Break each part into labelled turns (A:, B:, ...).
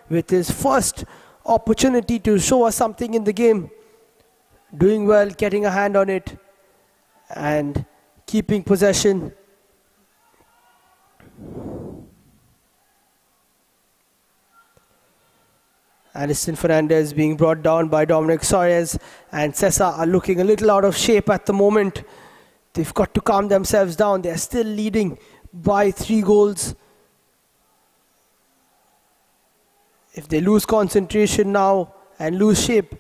A: with his first opportunity to show us something in the game. Doing well, getting a hand on it and keeping possession. Alison Fernandez being brought down by Dominic Soares, and Sessa are looking a little out of shape at the moment. They've got to calm themselves down. They're still leading by 3 goals. If they lose concentration now and lose shape,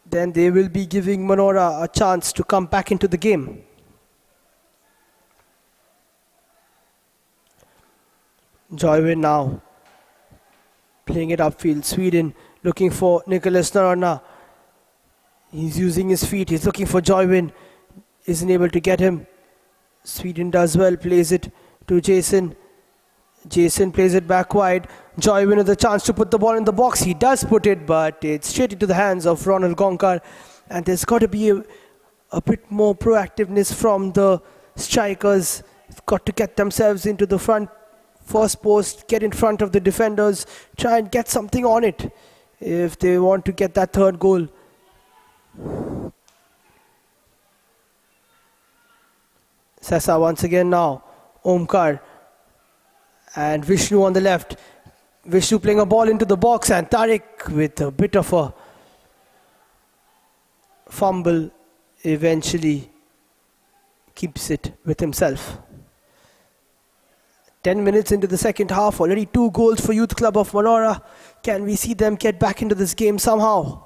A: then they will be giving Manora a chance to come back into the game. Joywin now playing it upfield. Sweden looking for Nicholas Narona. He's using his feet. He's looking for Joywin. Isn't able to get him. Sweden does well. Plays it to Jason. Jason plays it back wide. Joywin with a chance to put the ball in the box. He does put it, but it's straight into the hands of Ronald Gonkar. And there's got to be a bit more proactiveness from the strikers. They've got to get themselves into the front first post, get in front of the defenders, try and get something on it if they want to get that third goal. Sessa once again now. Omkar and Vishnu on the left. Vishnu playing a ball into the box, and Tariq with a bit of a fumble eventually keeps it with himself. 10 minutes into the second half, already 2 goals for Youth Club of Manora. Can we see them get back into this game somehow?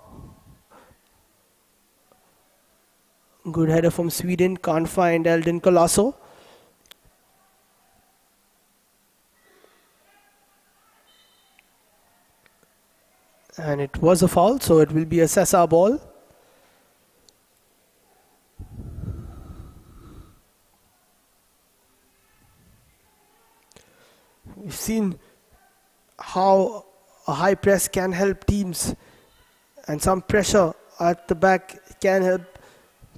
A: Good header from Sweden, can't find Eldon Colasso. And it was a foul, so it will be a Sessa ball. We've seen how a high press can help teams, and some pressure at the back can help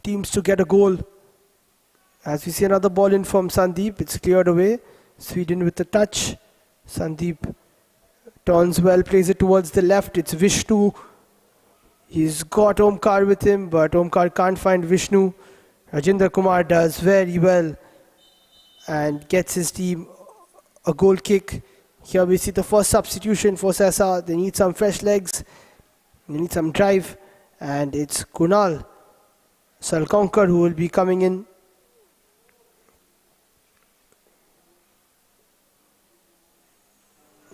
A: teams to get a goal. As we see another ball in from Sandeep, it's cleared away. Sweden with the touch. Sandeep turns well, plays it towards the left. It's Vishnu. He's got Omkar with him, but Omkar can't find Vishnu. Rajinder Kumar does very well and gets his team a goal kick. Here we see the first substitution for Sessa. They need some fresh legs. They need some drive. And it's Kunal Salkonkar who will be coming in.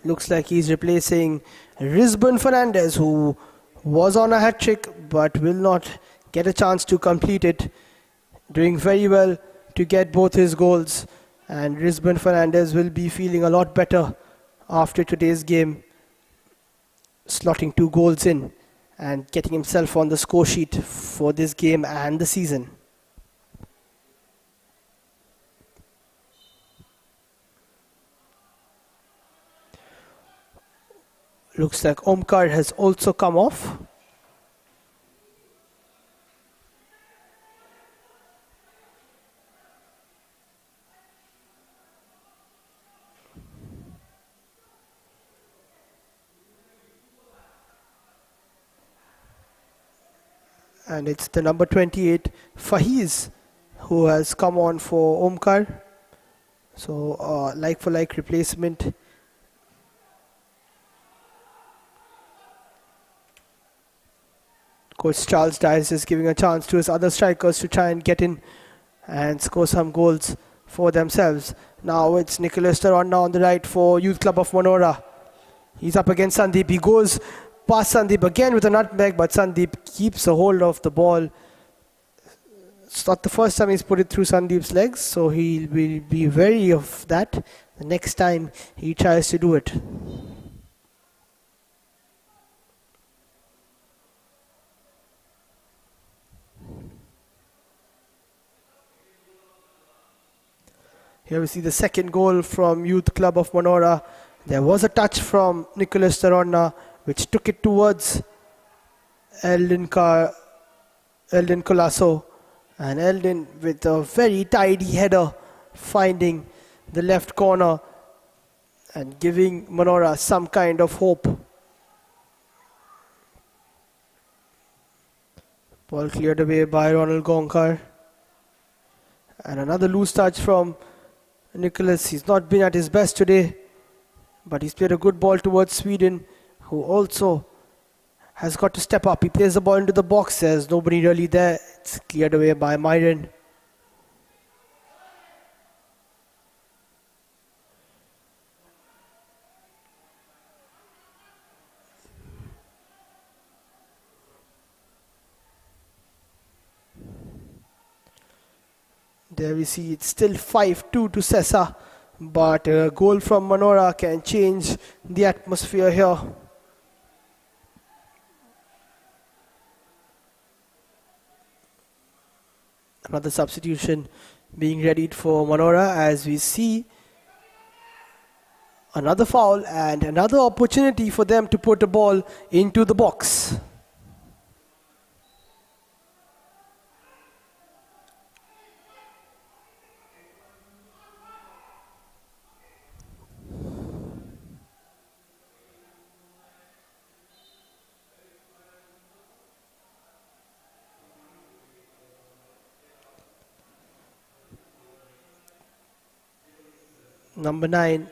A: Looks like he's replacing Rizban Fernandez, who was on a hat-trick but will not get a chance to complete it. Doing very well to get both his goals. And Rizban Fernandez will be feeling a lot better after today's game, slotting 2 goals in and getting himself on the score sheet for this game and the season. Looks like Omkar has also come off. And it's the number 28, Fahiz, who has come on for Omkar. So, like-for-like replacement. Coach Charles Dyers is giving a chance to his other strikers to try and get in and score some goals for themselves. Now it's Nicholas Taronda on the right for Youth Club of Manora. He's up against Sandeep. He goes past Sandeep again with a nutmeg, but Sandeep keeps a hold of the ball. It's not the first time he's put it through Sandeep's legs, so he will be wary of that the next time he tries to do it. Here we see the second goal from Youth Club of Manora. There was a touch from Nicholas Taronda, which took it towards Eldon Colasso. And Eldon with a very tidy header finding the left corner and giving Manora some kind of hope Ball cleared away by Ronald Gonkar. And another loose touch from Nicholas. He's not been at his best today, but he's played a good ball towards Sweden, who also has got to step up. He plays the ball into the box. There's nobody really there. It's cleared away by Myron. There we see it's still 5-2 to Sessa, but a goal from Manora can change the atmosphere here. Another substitution being readied for Manora as we see another foul and another opportunity for them to put a ball into the box. Number 9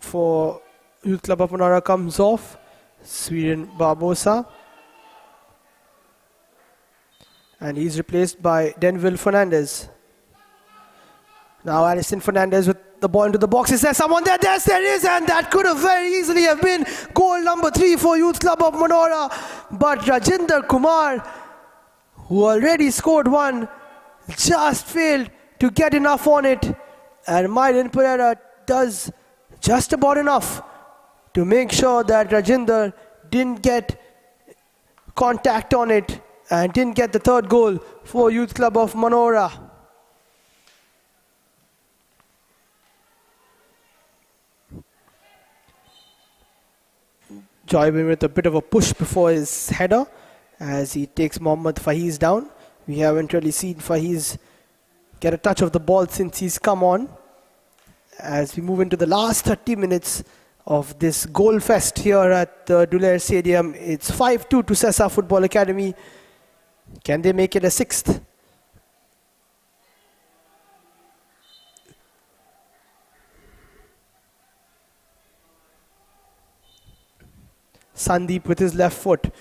A: for Youth Club of Manora comes off. Sweden Barbosa. And he's replaced by Denville Fernandez. Now Alison Fernandez with the ball into the box. Is there someone there? Yes, there is, and that could have very easily have been goal number 3 for Youth Club of Manora. But Rajinder Kumar, who already scored one, just failed to get enough on it. And Myron Pereira does just about enough to make sure that Rajinder didn't get contact on it and didn't get the third goal for Youth Club of Manora. Joybin with a bit of a push before his header as he takes Mohammad Faiz down. We haven't really seen Faiz get a touch of the ball since he's come on. As we move into the last 30 minutes of this goal fest here at the Dulair Stadium, it's 5-2 to Sessa Football Academy. Can they make it a 6th? Sandeep with his left foot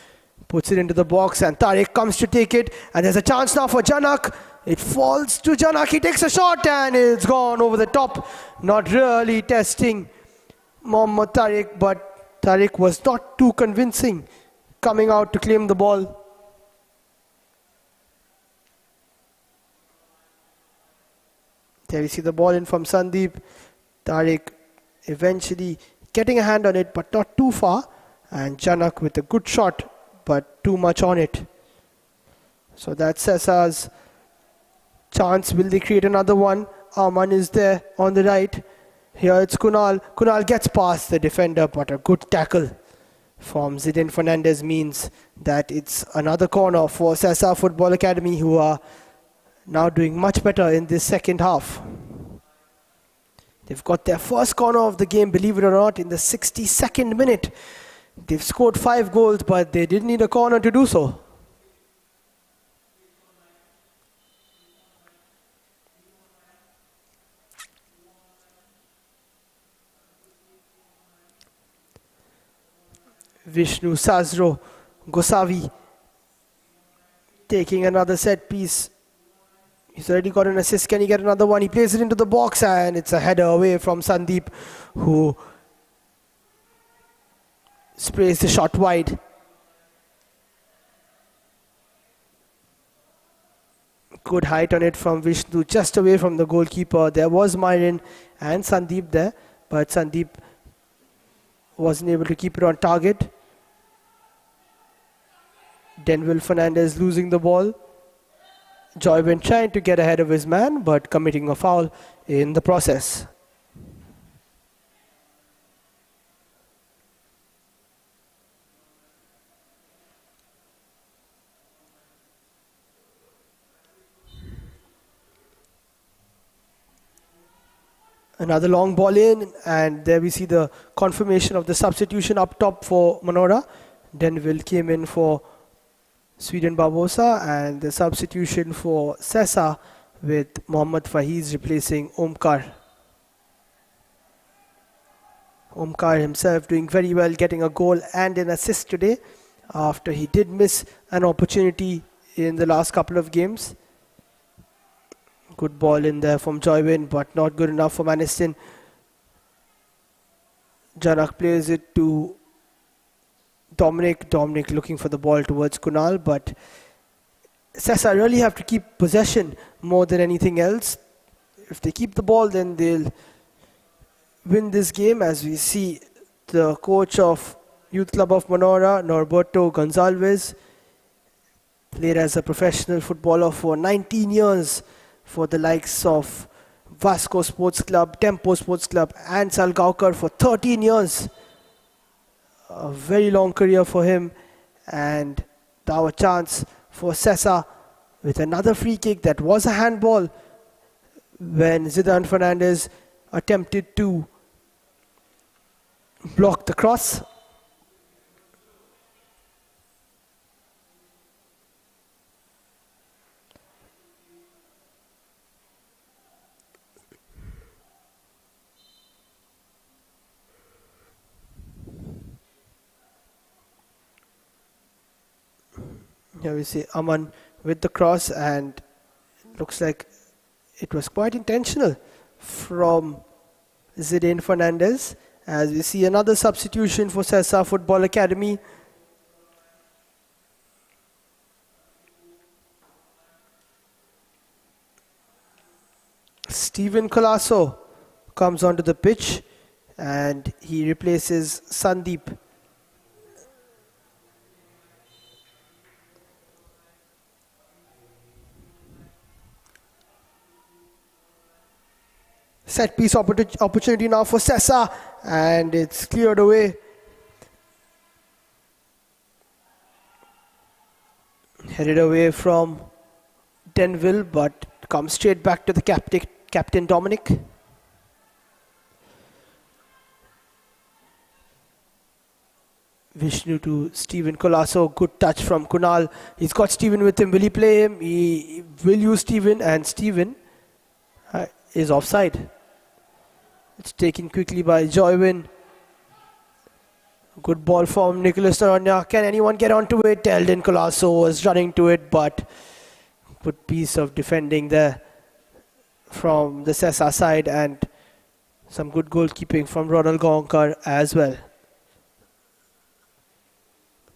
A: puts it into the box and Tariq comes to take it, and there's a chance now for Janak. It falls to Janak, he takes a shot and it's gone over the top. Not really testing Mohammad Tariq, but Tariq was not too convincing coming out to claim the ball. There we see the ball in from Sandeep. Tariq eventually getting a hand on it, but not too far. And Janak with a good shot, but too much on it. So that's Sessa's chance. Will they create another one? Aman is there on the right. Here it's Kunal. Kunal gets past the defender, but a good tackle from Zidane Fernandez means that it's another corner for Sessa Football Academy, who are now doing much better in this second half. They've got their first corner of the game, believe it or not, in the 62nd minute. They've scored 5 goals, but they didn't need a corner to do so. Vishnu Sazro Gosavi taking another set piece. He's already got an assist. Can he get another one? He plays it into the box and it's a header away from Sandeep, who sprays the shot wide. Good height on it from Vishnu, just away from the goalkeeper. There was Myron and Sandeep there, but Sandeep wasn't able to keep it on target. Denville Fernandez losing the ball. Joybin trying to get ahead of his man, but committing a foul in the process. Another long ball in, and there we see the confirmation of the substitution up top for Manora. Denville came in for Sweden Barbosa, and the substitution for Sessa with Mohammad Fahiz replacing Omkar. Omkar himself doing very well, getting a goal and an assist today after he did miss an opportunity in the last couple of games. Good ball in there from Joywin, but not good enough for Maniston. Janak plays it to Dominic. Dominic looking for the ball towards Kunal, but Sessa really have to keep possession more than anything else. If they keep the ball, then they'll win this game. As we see the coach of Youth Club of Manora, Norberto Gonzalez, played as a professional footballer for 19 years for the likes of Vasco Sports Club, Tempo Sports Club and Salgaonkar for 13 years. A very long career for him, and now a chance for Sessa with another free kick. That was a handball when Zidane Fernandez attempted to block the cross. Here we see Aman with the cross, and looks like it was quite intentional from Zidane Fernandez. As we see another substitution for Sessa Football Academy. Steven Colasso comes onto the pitch and he replaces Sandeep. Set piece opportunity now for Sessa, and it's cleared away. Headed away from Denville, but comes straight back to the captain Dominic. Vishnu to Steven Colasso. Good touch from Kunal. He's got Steven with him. Will he play him? He will use Steven, and Steven is offside. It's taken quickly by Joywin. Good ball from Nicholas Naranya. Can anyone get onto it? Eldon Colasso was running to it, but good piece of defending there from the Sessa side, and some good goalkeeping from Ronald Gaonkar as well.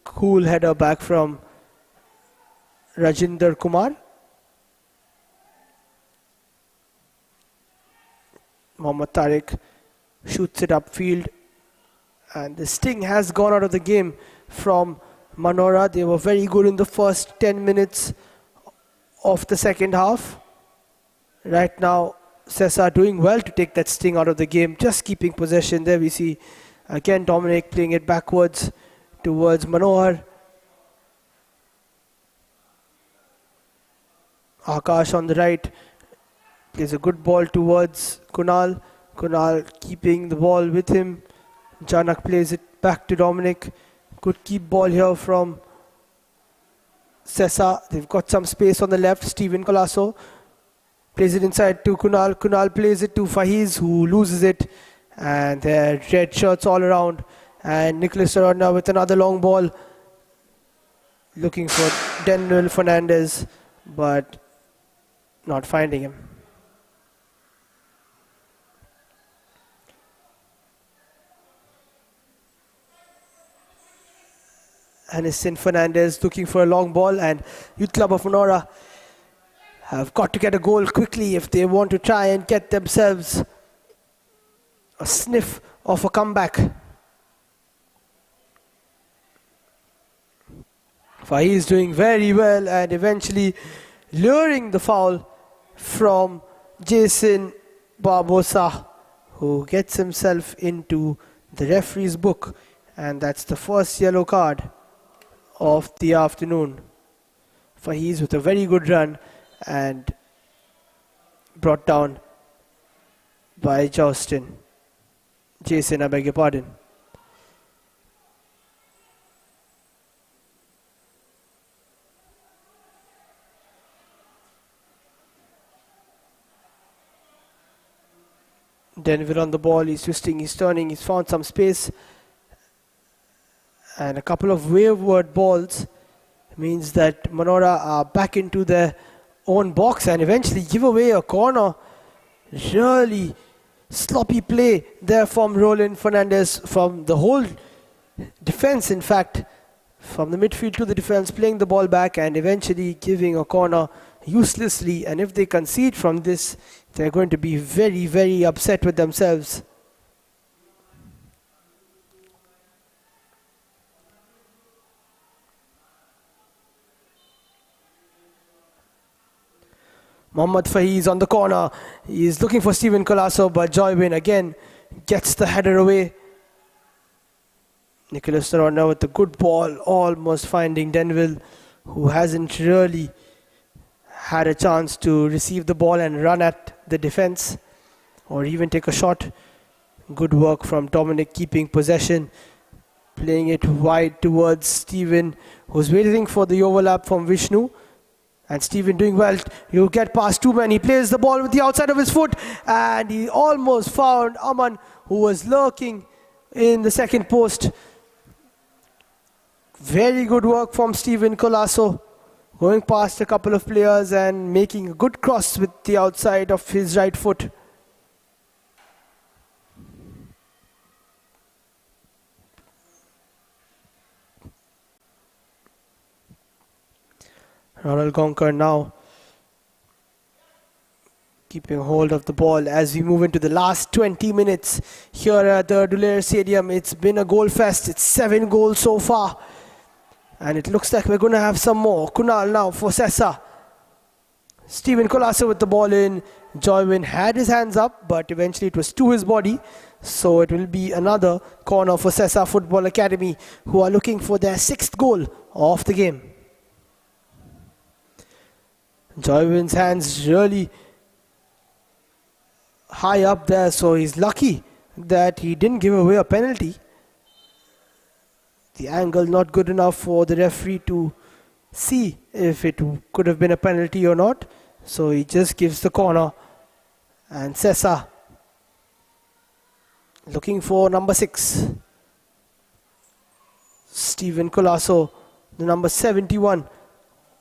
A: Cool header back from Rajinder Kumar. Mohammad Tariq shoots it upfield, and the sting has gone out of the game from Manora. They were very good in the first 10 minutes of the second half. Right now, Sessa doing well to take that sting out of the game, just keeping possession. There we see again Dominic playing it backwards towards Manohar. Akash on the right plays a good ball towards Kunal. Kunal keeping the ball with him. Janak plays it back to Dominic. Good keep ball here from Sessa. They've got some space on the left. Steven Colasso plays it inside to Kunal. Kunal plays it to Fahiz, who loses it. And there are red shirts all around. And Nicholas Aranda with another long ball. Looking for Denville Fernandez, but not finding him. Aniston Fernandez looking for a long ball, and Youth Club of Manora have got to get a goal quickly if they want to try and get themselves a sniff of a comeback. Fahi is doing very well and eventually luring the foul from Jason Barbosa, who gets himself into the referee's book, and that's the first yellow card of the afternoon. Fahiz with a very good run and brought down by Jason, I beg your pardon. Denville on the ball, he's twisting, he's turning, he's found some space. And a couple of wayward balls means that Manora are back into their own box and eventually give away a corner. Really sloppy play there from Roland Fernandez, from the whole defense, in fact, from the midfield to the defense, playing the ball back and eventually giving a corner uselessly. And if they concede from this, they're going to be very, very upset with themselves. Mohammad Faiz on the corner. He's looking for Stephen Colasso, but Joywin again gets the header away. Nicholas Noronha with a good ball, almost finding Denville, who hasn't really had a chance to receive the ball and run at the defense or even take a shot. Good work from Dominic, keeping possession, playing it wide towards Stephen, who's waiting for the overlap from Vishnu. And Stephen doing well. You get past two men. He plays the ball with the outside of his foot. And he almost found Aman, who was lurking in the second post. Very good work from Stephen Colasso. Going past a couple of players and making a good cross with the outside of his right foot. Ronald Gonkar now keeping hold of the ball as we move into the last 20 minutes here at the Dulair Stadium. It's been a goal fest. It's 7 goals so far. And it looks like we're going to have some more. Kunal now for Sessa. Stephen Colasso with the ball in. Joywin had his hands up, but eventually it was to his body. So it will be another corner for Sessa Football Academy, who are looking for their 6th goal of the game. Joywin's hands really high up there, so he's lucky that he didn't give away a penalty. The angle not good enough for the referee to see if it could have been a penalty or not. So he just gives the corner. And Sessa looking for number 6. Stephen Colasso, the number 71.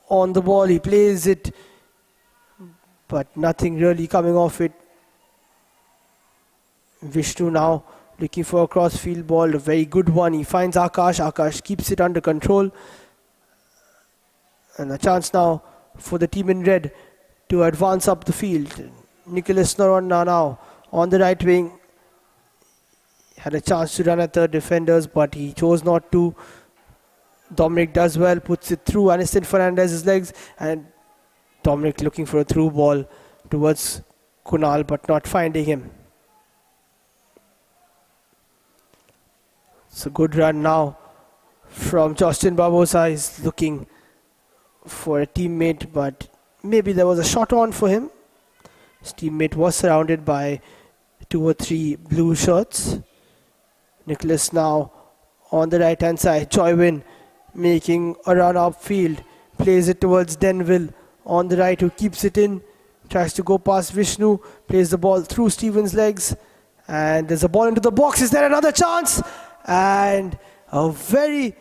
A: On the ball, he plays it, but nothing really coming off it. Vishnu now looking for a cross-field ball, a very good one. He finds Akash. Akash keeps it under control. And a chance now for the team in red to advance up the field. Nicholas Noronha now on the right wing. Had a chance to run at the defenders, but he chose not to. Dominic does well, puts it through Aniston Fernandez's legs, and Dominic looking for a through ball towards Kunal, but not finding him. It's a good run now from Justin Barbosa. He's looking for a teammate, but maybe there was a shot on for him. His teammate was surrounded by 2 or 3 blue shirts. Nicholas now on the right hand side. Joywin making a run upfield, plays it towards Denville on the right, who keeps it in, tries to go past Vishnu, plays the ball through Stephen's legs, and there's a ball into the box. Is there another chance? And a very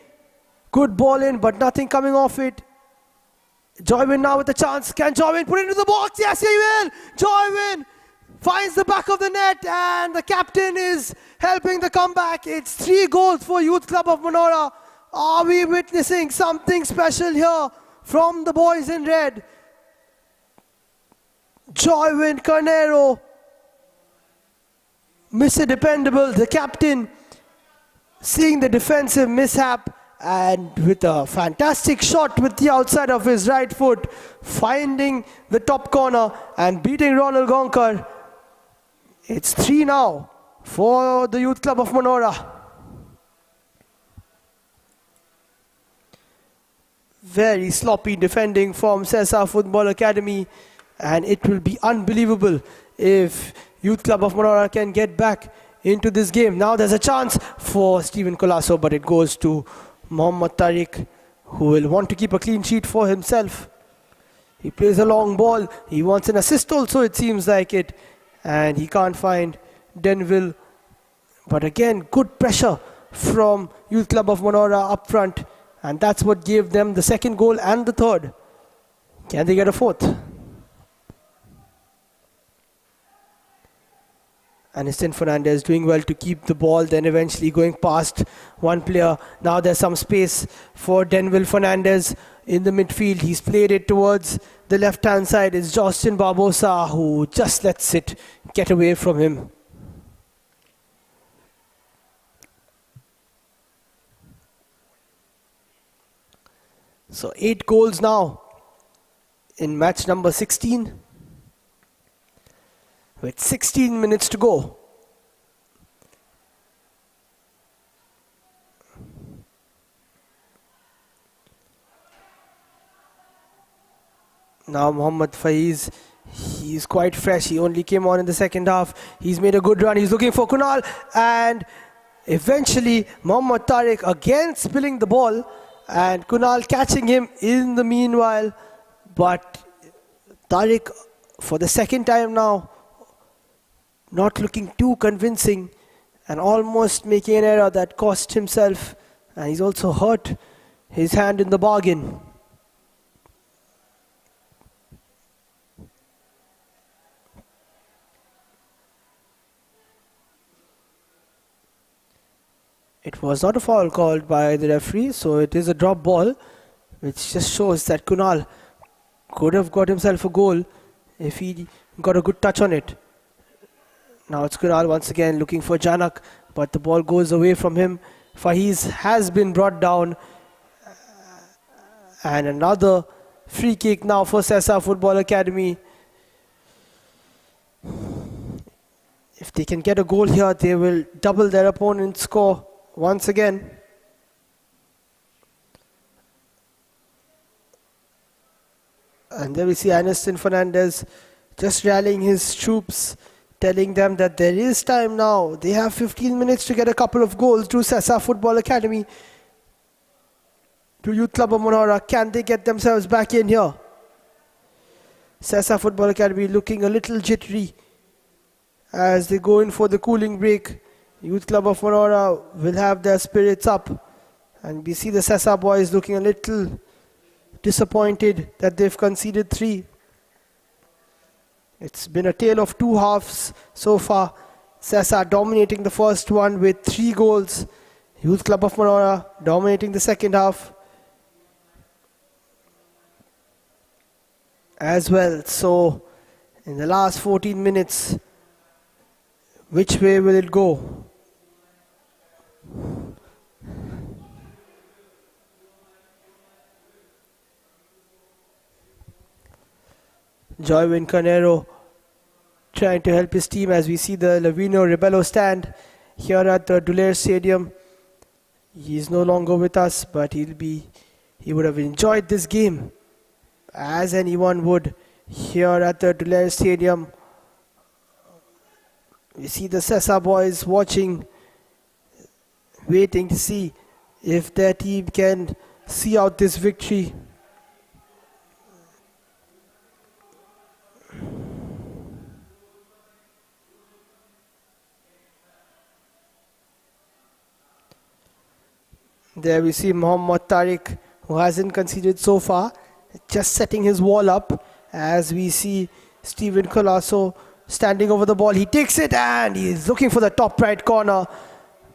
A: good ball in, but nothing coming off it. Joywin now with the chance. Can Joywin put it into the box? Yes, he will. Joywin finds the back of the net, and the captain is helping the comeback. It's 3 goals for Youth Club of Manora. Are we witnessing something special here from the boys in red? Joywin Carnero, Mr. Dependable, the captain, seeing the defensive mishap and with a fantastic shot with the outside of his right foot, finding the top corner and beating Ronald Gonkar. It's 3 now for the Youth Club of Manora. Very sloppy defending from Sessa Football Academy, and it will be unbelievable if Youth Club of Manora can get back into this game. Now there's a chance for Stephen Colasso, but it goes to Mohammad Tariq, who will want to keep a clean sheet for himself. He plays a long ball. He wants an assist also, it seems like it, and he can't find Denville. But again, good pressure from Youth Club of Monora up front. And that's what gave them the second goal and the third. Can they get a fourth? Aniston Fernandez doing well to keep the ball, then eventually going past one player. Now there's some space for Denville Fernandez in the midfield. He's played it towards the left-hand side. It's Justin Barbosa who just lets it get away from him. So 8 goals now in match number 16. With 16 minutes to go. Now Mohammad Faiz, he's quite fresh. He only came on in the second half. He's made a good run. He's looking for Kunal. And eventually Mohammad Tariq again spilling the ball. And Kunal catching him in the meanwhile. But Tariq, for the second time now, not looking too convincing and almost making an error that cost himself, and he's also hurt his hand in the bargain. It was not a foul called by the referee, so it is a drop ball, which just shows that Kunal could have got himself a goal if he got a good touch on it. Now it's Kunal once again looking for Janak, but the ball goes away from him. Faiz has been brought down. And another free kick now for Sessa Football Academy. If they can get a goal here, they will double their opponent's score once again. And there we see Aniston Fernandez just rallying his troops, telling them that there is time now. They have 15 minutes to get a couple of goals to Sessa Football Academy, to Youth Club of Monora. Can they get themselves back in here? Sessa Football Academy looking a little jittery as they go in for the cooling break. Youth Club of Monora will have their spirits up. And we see the Sessa boys looking a little disappointed that they've conceded 3. It's been a tale of 2 halves so far. Sessa dominating the first one with 3 goals. Youth Club of Monora dominating the second half as well. So in the last 14 minutes, which way will it go? Joywin Carnero trying to help his team as we see the Lavino Rebello stand here at the Dulair Stadium. He is no longer with us, but he would have enjoyed this game as anyone would here at the Dulair Stadium. We see the Sessa boys watching, waiting to see if their team can see out this victory. There we see Mohammad Tariq, who hasn't conceded so far, just setting his wall up as we see Stephen Colasso standing over the ball. He takes it and he is looking for the top right corner,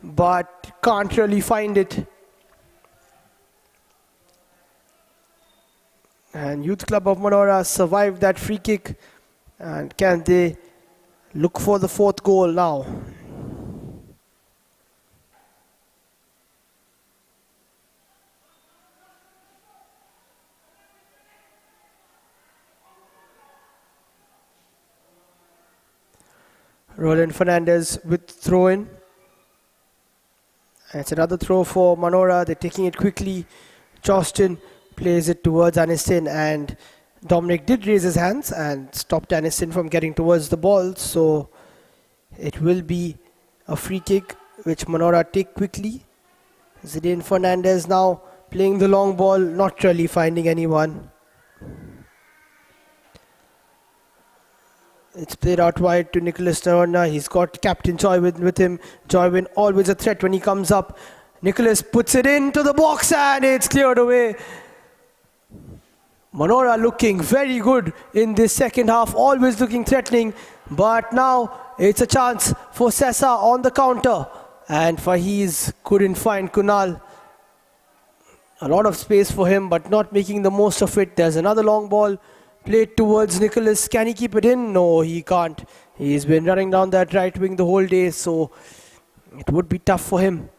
A: but can't really find it. And Youth Club of Monora survived that free kick. And can they look for the 4th goal now? Roland Fernandez with throw in. And it's another throw for Monora. They're taking it quickly. Justin plays it towards Aniston, and Dominic did raise his hands and stopped Aniston from getting towards the ball. So it will be a free kick which Monora take quickly. Zidane Fernandez now playing the long ball, not really finding anyone. It's played out wide to Nicholas Narona. He's got Captain Joywin with him. Joywin always a threat when he comes up. Nicholas puts it into the box and it's cleared away. Manora looking very good in this second half, always looking threatening. But now it's a chance for Sessa on the counter. And Fahiz couldn't find Kunal. A lot of space for him, but not making the most of it. There's another long ball played towards Nicholas. Can he keep it in? No, he can't. He's been running down that right wing the whole day, so it would be tough for him.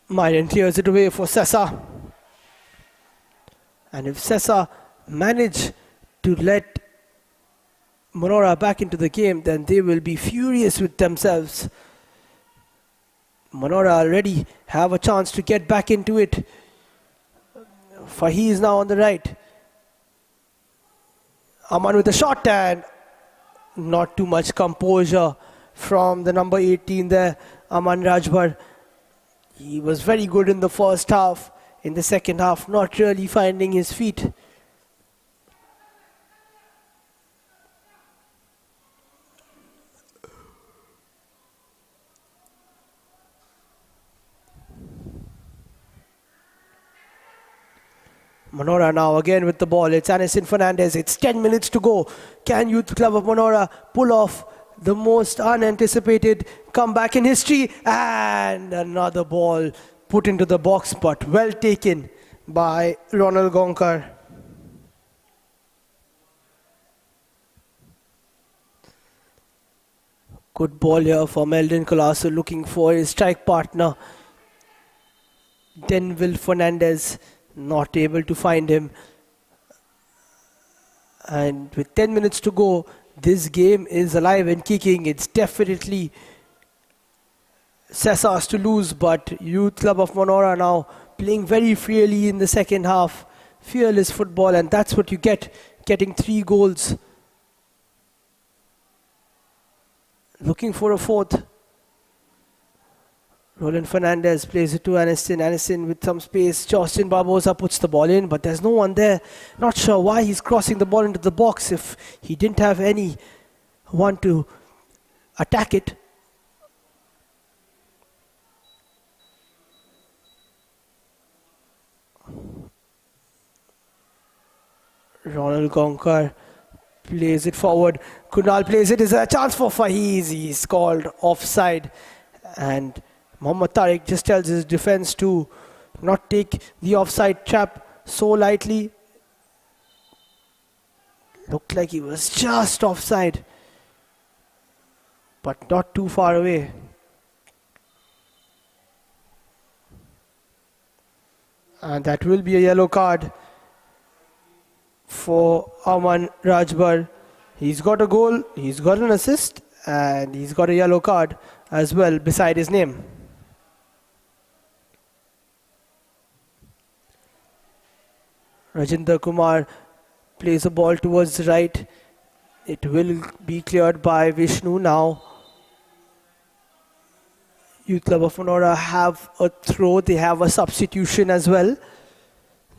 A: Myron clears it away for Sessa. And if Sessa manage to let Manora back into the game, then they will be furious with themselves. Manora already have a chance to get back into it. Fahi is now on the right. Aman with a shot and not too much composure from the number 18 there, Aman Rajbar. He was very good in the first half. In the second half, not really finding his feet. Manora now again with the ball. It's Anison Fernandez. It's 10 minutes to go. Can Youth Club of Manora pull off the most unanticipated comeback in history? And another ball put into the box, but well taken by Ronald Gonkar. Good ball here for Meldon Colasso, looking for his strike partner. Denville Fernandez not able to find him. And with 10 minutes to go, this game is alive and kicking. It's definitely Sessa's to lose, but Youth Club of Manora now playing very freely in the second half. Fearless football, and that's what you get, getting 3 goals. Looking for a fourth. Roland Fernandez plays it to Aniston. Aniston with some space. Justin Barbosa puts the ball in, but there's no one there. Not sure why he's crossing the ball into the box if he didn't have anyone to attack it. Ronald Gonkar plays it forward. Kunal plays it. Is a chance for Fahiz. He's called offside. And Mohammad Tariq just tells his defense to not take the offside trap so lightly. Looked like he was just offside, but not too far away. And that will be a yellow card for Aman Rajbar. He's got a goal, he's got an assist, and he's got a yellow card as well beside his name. Rajinder Kumar plays a ball towards the right. It will be cleared by Vishnu now. Youth Club of Manora have a throw. They have a substitution as well.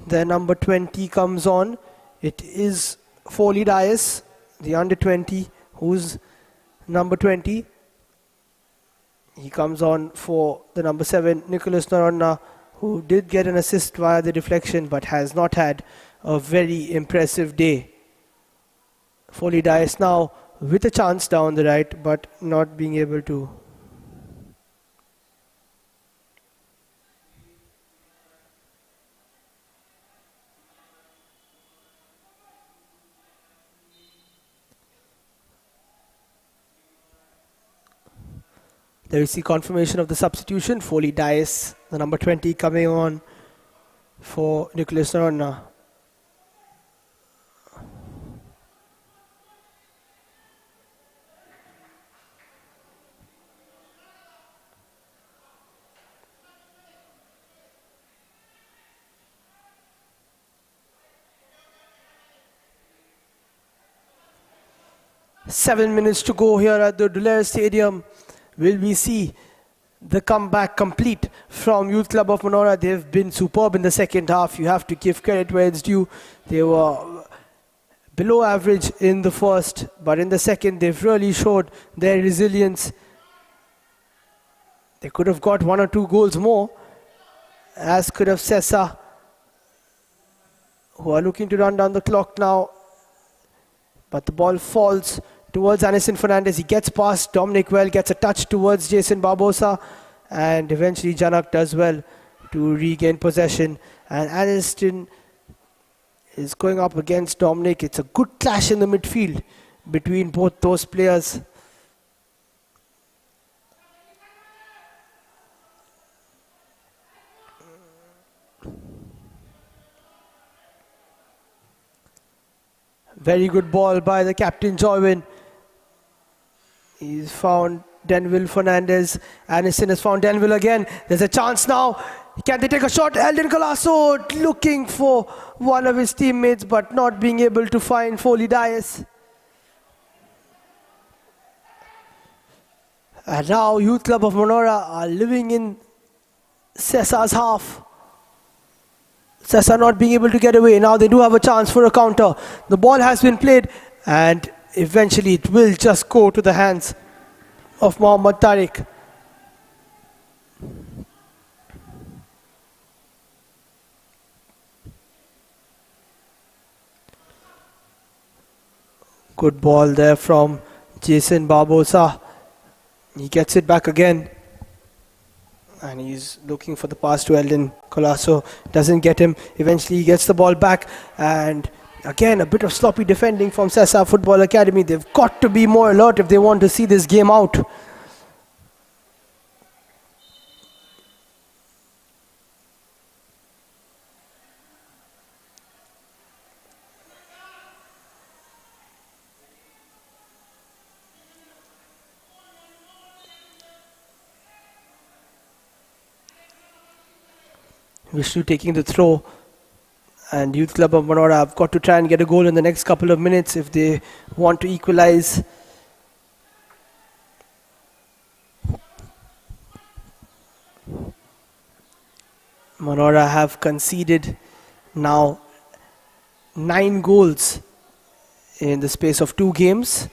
A: The number 20 comes on. It is Foley Dias, the under 20, who's number 20. He comes on for the number 7, Nicholas Naronna, who did get an assist via the deflection but has not had a very impressive day. Foley Dias now with a chance down the right but not being able to. There is the confirmation of the substitution. Foley Dias, the number 20, coming on for Nicholas Naronna. Seven minutes to go here at the Dulair Stadium. Will we see the comeback complete from Youth Club of Manora? They've been superb in the second half. You have to give credit where it's due. They were below average in the first, but in the second they've really showed their resilience. They could have got 1 or 2 goals more, as could have Sessa, who are looking to run down the clock now. But the ball falls towards Aniston Fernandez. He gets past Dominic well, gets a touch towards Jason Barbosa, and eventually Janak does well to regain possession. And Aniston is going up against Dominic. It's a good clash in the midfield between both those players. Very good ball by the captain, Joywin. He's found Denville Fernandez. Aniston has found Denville again. There's a chance now. Can they take a shot? Eldon Colasso looking for one of his teammates, but not being able to find Foley Dias. And now Youth Club of Manora are living in Sessa's half. Sessa not being able to get away. Now they do have a chance for a counter. The ball has been played, and eventually it will just go to the hands of Mohammad Tariq. Good ball there from Jason Barbosa. He gets it back again. And he's looking for the pass to Eldon Colasso. Doesn't get him. Eventually he gets the ball back. And again, a bit of sloppy defending from Sessa Football Academy. They've got to be more alert if they want to see this game out. Vishnu taking the throw, and Youth Club of Manora have got to try and get a goal in the next couple of minutes if they want to equalize. Manora have conceded now 9 goals in the space of 2 games.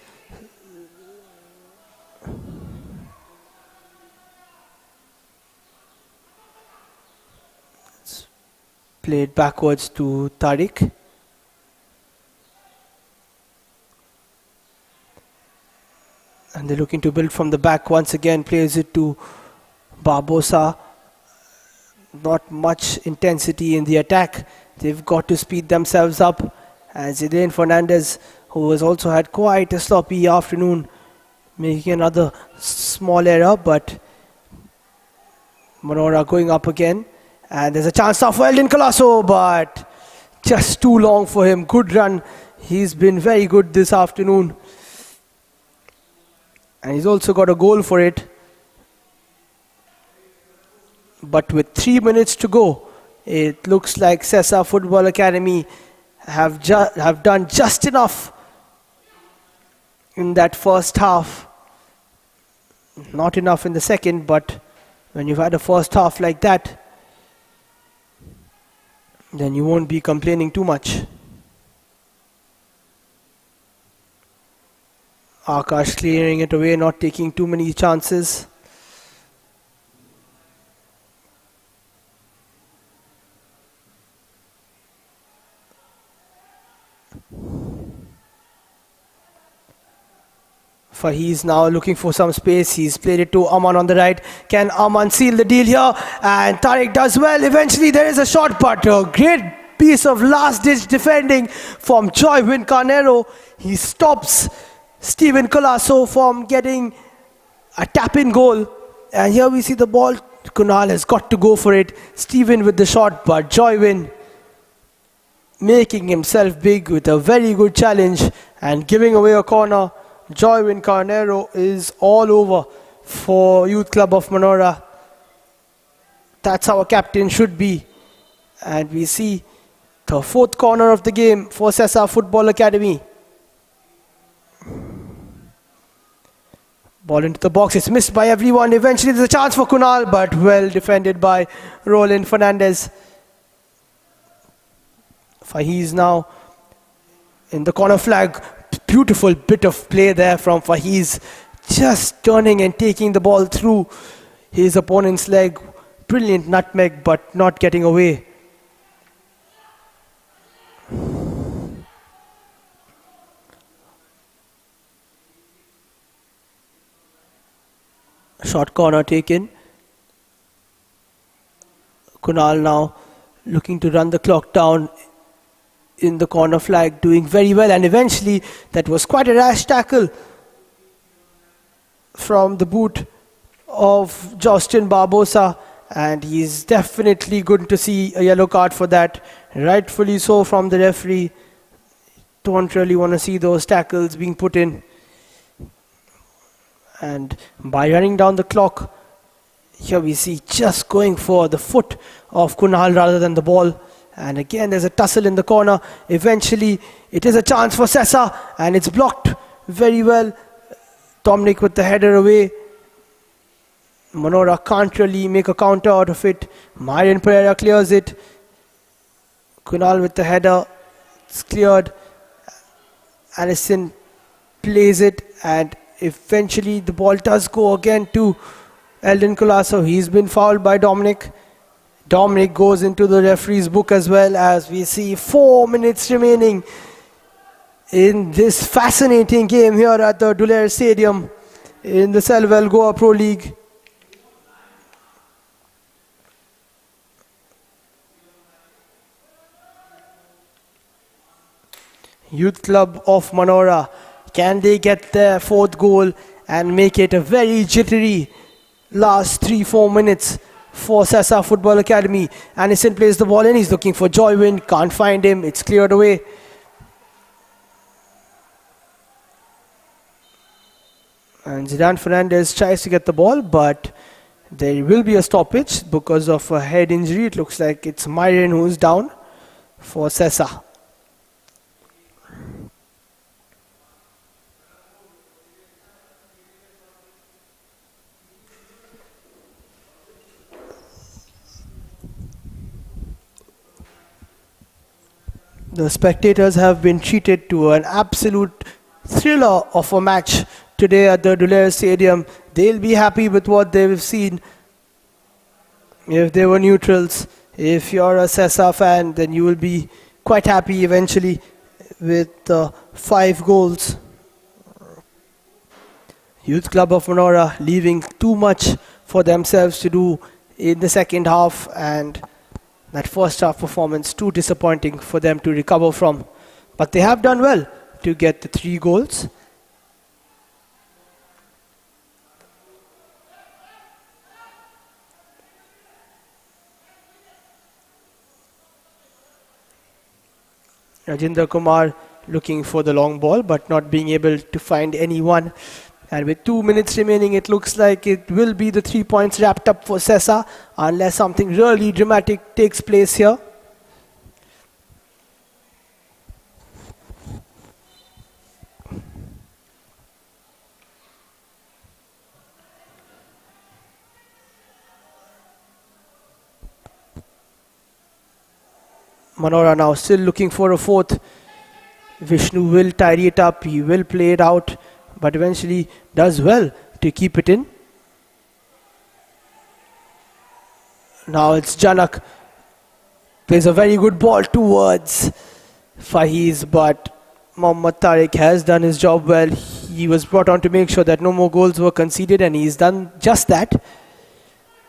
A: Played backwards to Tariq. And they're looking to build from the back once again. Plays it to Barbosa. Not much intensity in the attack. They've got to speed themselves up. As Elaine Fernandez, who has also had quite a sloppy afternoon, making another small error, but Manora going up again. And there's a chance now for Eldon Colasso, but just too long for him. Good run. He's been very good this afternoon. And he's also got a goal for it. But with 3 minutes to go, it looks like Sessa Football Academy have done just enough in that first half. Not enough in the second, but when you've had a first half like that, then you won't be complaining too much. Akash clearing it away, not taking too many chances. He's now looking for some space. He's played it to Aman on the right. Can Aman seal the deal here? And Tariq does well. Eventually there is a shot, but a great piece of last-ditch defending from Joywin Carnero. He stops Stephen Colasso from getting a tap-in goal. And here we see the ball. Kunal has got to go for it. Stephen with the shot, but Joywin making himself big with a very good challenge and giving away a corner. Joywin Carnero is all over for Youth Club of Manora. That's how a captain should be. And we see the 4th corner of the game for Sessa Football Academy. Ball into the box. It's missed by everyone. Eventually there's a chance for Kunal, but well defended by Roland Fernandez. Faheez now in the corner flag. Beautiful bit of play there from Faheez. Just turning and taking the ball through his opponent's leg. Brilliant nutmeg, but not getting away. Short corner taken. Kunal now looking to run the clock down in the corner flag, doing very well, and eventually that was quite a rash tackle from the boot of Justin Barbosa, and he's definitely good to see a yellow card for that, rightfully so from the referee. Don't really want to see those tackles being put in. And by running down the clock, here we see just going for the foot of Kunal rather than the ball. And again there's a tussle in the corner. Eventually it is a chance for Sessa, and it's blocked very well. Dominic with the header away. Manora can't really make a counter out of it. Myron Pereira clears it. Kunal with the header. It's cleared. Allison plays it, and eventually the ball does go again to Eldon Colasso. He's been fouled by Dominic. Dominic goes into the referee's book as well, as we see 4 minutes remaining in this fascinating game here at the Dullair Stadium in the Selval Goa Pro League. Youth Club of Manora, can they get their fourth goal and make it a very jittery last 3-4 minutes for Sessa Football Academy? Anderson plays the ball in, he's looking for Joywin, can't find him, it's cleared away. And Zidane Fernandez tries to get the ball, but there will be a stoppage because of a head injury. It looks like it's Myron who's down for Sessa. The spectators have been treated to an absolute thriller of a match today at the Dullair Stadium. They'll be happy with what they've seen. If they were neutrals, if you're a Sessa fan, then you will be quite happy eventually with 5 goals. Youth Club of Manora leaving too much for themselves to do in the second half, and that first half performance too disappointing for them to recover from. But they have done well to get the 3 goals. Rajinder Kumar looking for the long ball, but not being able to find anyone. And with 2 minutes remaining, it looks like it will be the 3 points wrapped up for Sessa, unless something really dramatic takes place here. Manora now still looking for a fourth. Vishnu will tidy it up, he will play it out, but eventually does well to keep it in. Now it's Janak. Plays a very good ball towards Faheez, but Mohammad Tariq has done his job well. He was brought on to make sure that no more goals were conceded, and he's done just that.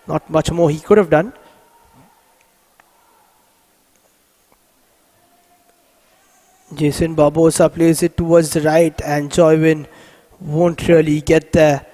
A: Not much more he could have done. Jason Barbosa plays it towards the right, and Joywin won't really get there.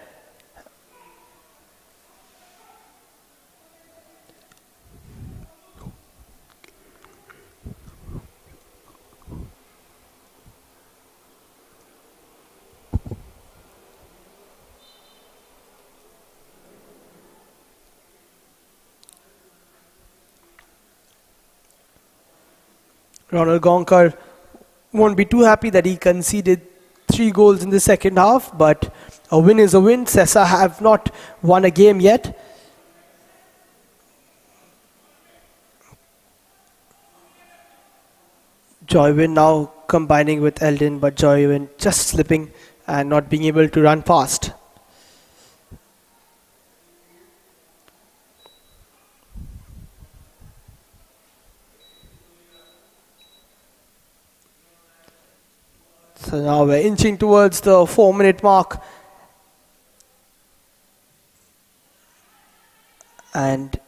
A: Ronald Gonkar won't be too happy that he conceded 3 goals in the second half, but a win is a win. Sessa have not won a game yet. Joywin now combining with Eldon, but Joywin just slipping and not being able to run fast. So now we're inching towards the 4-minute mark. And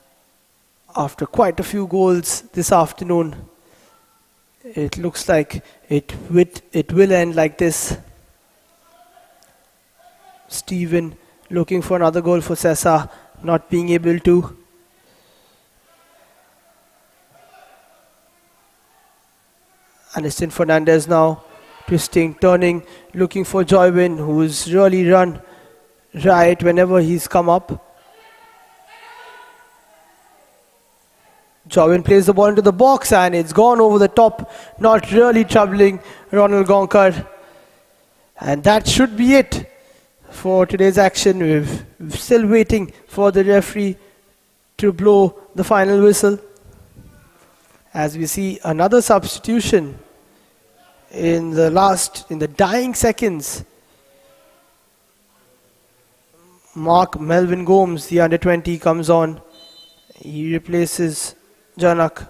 A: after quite a few goals this afternoon, it looks like it will end like this. Stephen looking for another goal for Sessa, not being able to. Aniston Fernandez now twisting, turning, looking for Joywin, who's really run right whenever he's come up. Joywin plays the ball into the box and it's gone over the top, not really troubling Ronald Gonkar. And that should be it for today's action. We're still waiting for the referee to blow the final whistle. As we see another substitution in the dying seconds. Mark Melvin Gomes, the under-20, comes on. He replaces Janak,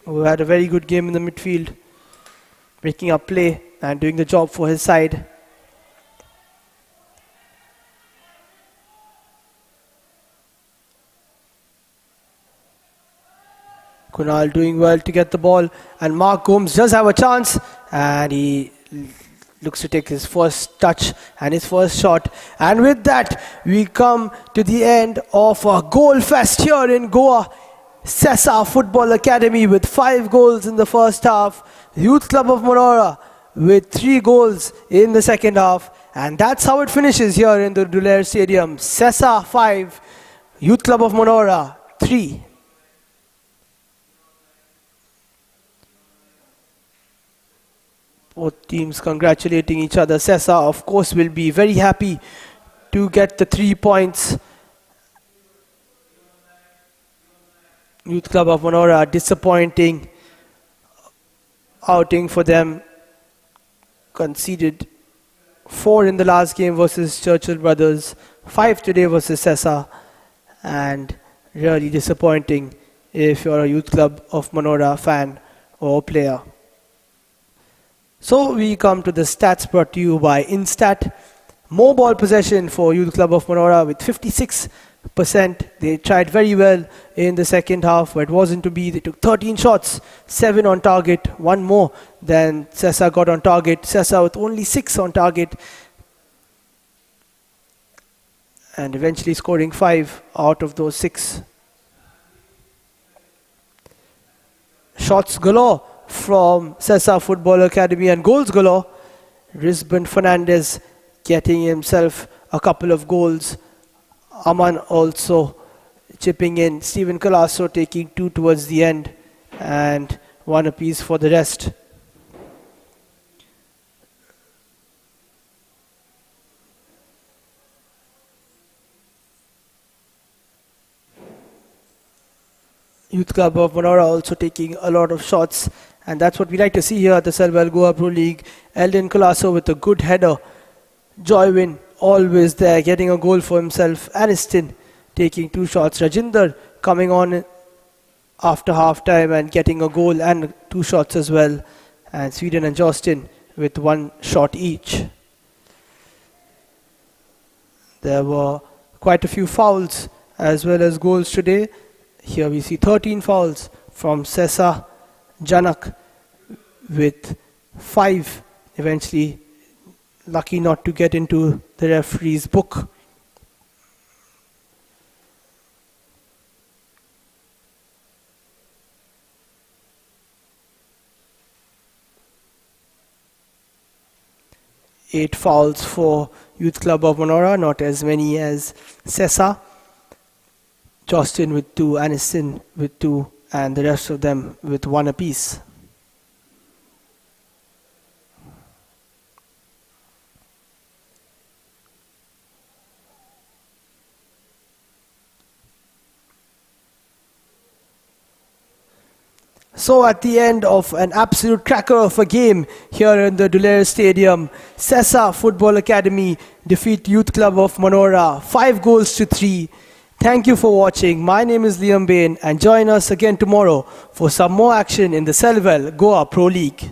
A: who had a very good game in the midfield, breaking up play and doing the job for his side. Kunal doing well to get the ball, and Mark Gomes does have a chance, and he looks to take his first touch and his first shot. And with that, we come to the end of a goal fest here in Goa. Sessa Football Academy with 5 goals in the first half. Youth Club of Monora with 3 goals in the second half. And that's how it finishes here in the Dulair Stadium. Sessa 5, Youth Club of Monora 3. Both teams congratulating each other. Sessa, of course, will be very happy to get the 3 points. Youth Club of Monora, disappointing outing for them. Conceded 4 in the last game versus Churchill Brothers, 5 today versus Sessa, and really disappointing if you're a Youth Club of Monora fan or player. So we come to the stats brought to you by Instat. More ball possession for Youth Club of Monora with 56%. They tried very well in the second half, but it wasn't to be. They took 13 shots, 7 on target, 1 more than Sessa got on target. Sessa with only 6 on target, and eventually scoring 5 out of those 6. Shots galore from Sessa Football Academy and goals galore. Risbon Fernandez getting himself a couple of goals. Aman also chipping in. Stephen Colasso taking 2 towards the end, and 1 apiece for the rest. Youth Club of Monora also taking a lot of shots, and that's what we like to see here at the Selbel Goa Pro League. Eldon Colasso with a good header. Joywin always there, getting a goal for himself. Aniston taking 2 shots. Rajinder coming on after half time and getting a goal and 2 shots as well. And Sweden and Justin with 1 shot each. There were quite a few fouls as well as goals today. Here we see 13 fouls from Sessa. Janak with 5, eventually lucky not to get into the referee's book. Eight fouls for Youth Club of Monora, not as many as Sessa. Justin with 2, Aniston with 2, and the rest of them with 1 apiece. So at the end of an absolute cracker of a game here in the Dulere Stadium, Sessa Football Academy defeat Youth Club of Manora 5-3. Thank you for watching. My name is Liam Bain and join us again tomorrow for some more action in the Selval Goa Pro League.